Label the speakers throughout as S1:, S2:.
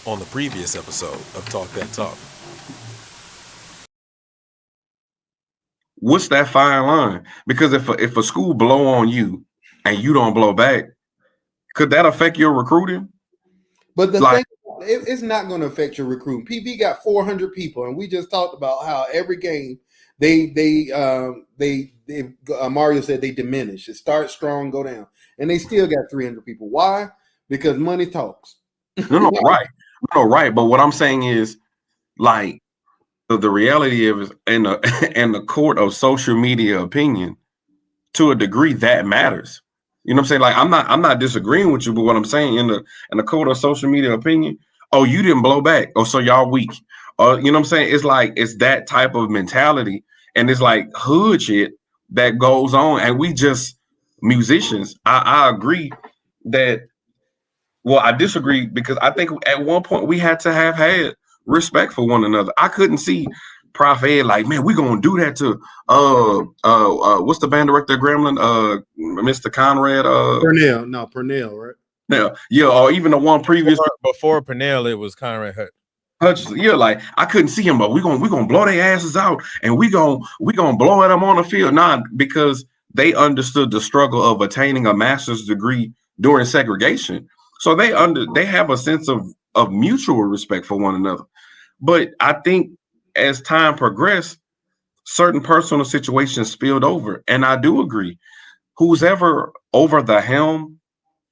S1: on the previous episode of Talk That Talk.
S2: What's that fine line? Because if a school blow on you and you don't blow back, could that affect your recruiting?
S3: But the thing, it's not going to affect your recruiting. PV got 400 people, and we just talked about how every game Mario said they diminish. It starts strong, go down, and they still got 300 people. Why? Because money talks.
S2: No, right. But what I'm saying is, like, the reality of is in the court of social media opinion, to a degree that matters. You know what I'm saying? Like, I'm not disagreeing with you, but what I'm saying in the court of social media opinion, oh, you didn't blow back, oh, so y'all weak, or you know what I'm saying? It's like it's that type of mentality, and it's like hood shit that goes on, and we just musicians. I agree that. Well, I disagree because I think at one point we had to have had respect for one another. I couldn't see Prof Ed like, man, we're gonna do that to what's the band director of Gremlin? Mr. Conrad
S3: Purnell, right?
S2: Yeah, or even the one previous
S1: before Purnell, it was Conrad
S2: Hutchinson. Yeah, like I couldn't see him, but we're gonna blow their asses out and we gonna blow at them on the field. Nah, because they understood the struggle of attaining a master's degree during segregation. So they have a sense of mutual respect for one another. But I think as time progressed, certain personal situations spilled over. And I do agree. Who's ever over the helm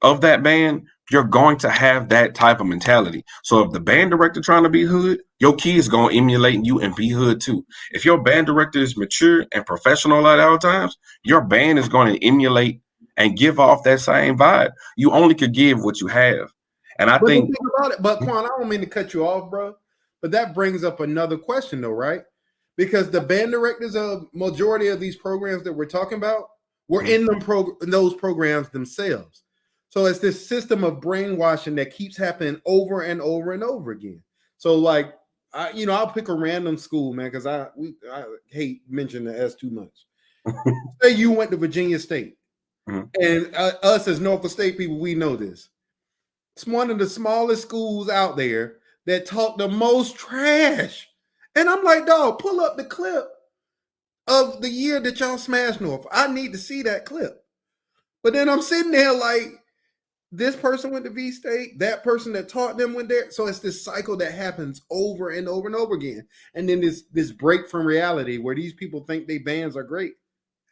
S2: of that band, you're going to have that type of mentality. So if the band director trying to be hood, your kid's going to emulate you and be hood too. If your band director is mature and professional at all times, your band is going to emulate and give off that same vibe. You only could give what you have. And I think
S3: about it, but Quan, I don't mean to cut you off, bro. But that brings up another question though, right? Because the band directors of majority of these programs that we're talking about were in those programs themselves. So it's this system of brainwashing that keeps happening over and over and over again. So like, I'll pick a random school, man, because I hate mentioning the S too much. Say you went to Virginia State, and us as Norfolk State people, we know this. It's one of the smallest schools out there that talk the most trash. And I'm like, dog, pull up the clip of the year that y'all smashed North. I need to see that clip. But then I'm sitting there like, this person went to V State, that person that taught them went there. So it's this cycle that happens over and over and over again. And then this break from reality where these people think they bands are great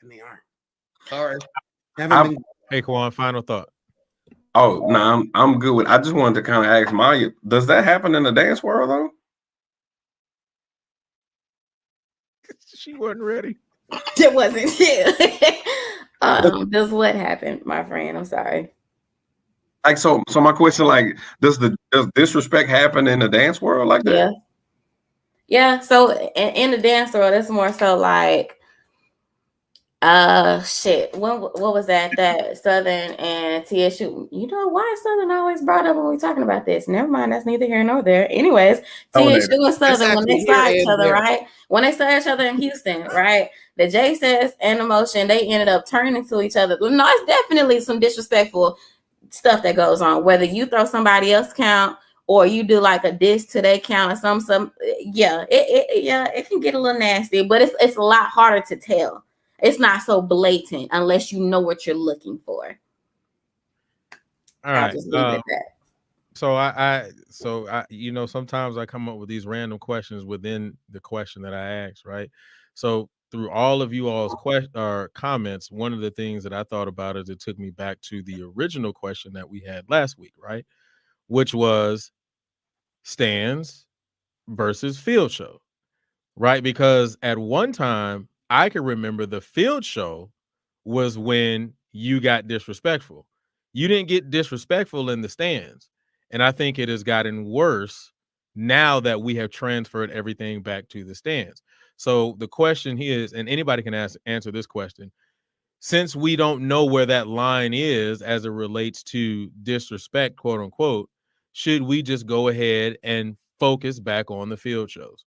S3: and they aren't. Sorry.
S1: Hey, Kwan, final thought.
S2: Oh, no, I'm good with. I just wanted to kind of ask Maya, does that happen in the dance world though?
S1: She wasn't ready.
S4: It wasn't. Does what happened, my friend? I'm sorry.
S2: Like so my question, like, does disrespect happen in the dance world like that?
S4: Yeah. So in the dance world, it's more so like, shit. What was that Southern and TSU? You know why Southern always brought up when we talking about this? Never mind, that's neither here nor there. Anyways, TSU and Southern, when they saw each other, right? When they saw each other in Houston, right? The J says and the Motion, they ended up turning to each other. No, it's definitely some disrespectful stuff that goes on. Whether you throw somebody else count or you do like a diss to their count or some, it can get a little nasty, but it's a lot harder to tell. It's not so blatant unless you know what you're looking for.
S1: All right. Just leave it at that. So I sometimes I come up with these random questions within the question that I asked, right? So through all of you all's comments, one of the things that I thought about is it took me back to the original question that we had last week, right? Which was stands versus field show, right? Because at one time, I can remember the field show was when you got disrespectful. You didn't get disrespectful in the stands. And I think it has gotten worse now that we have transferred everything back to the stands. So the question here is, and anybody can answer this question, since we don't know where that line is as it relates to disrespect, quote unquote, should we just go ahead and focus back on the field shows?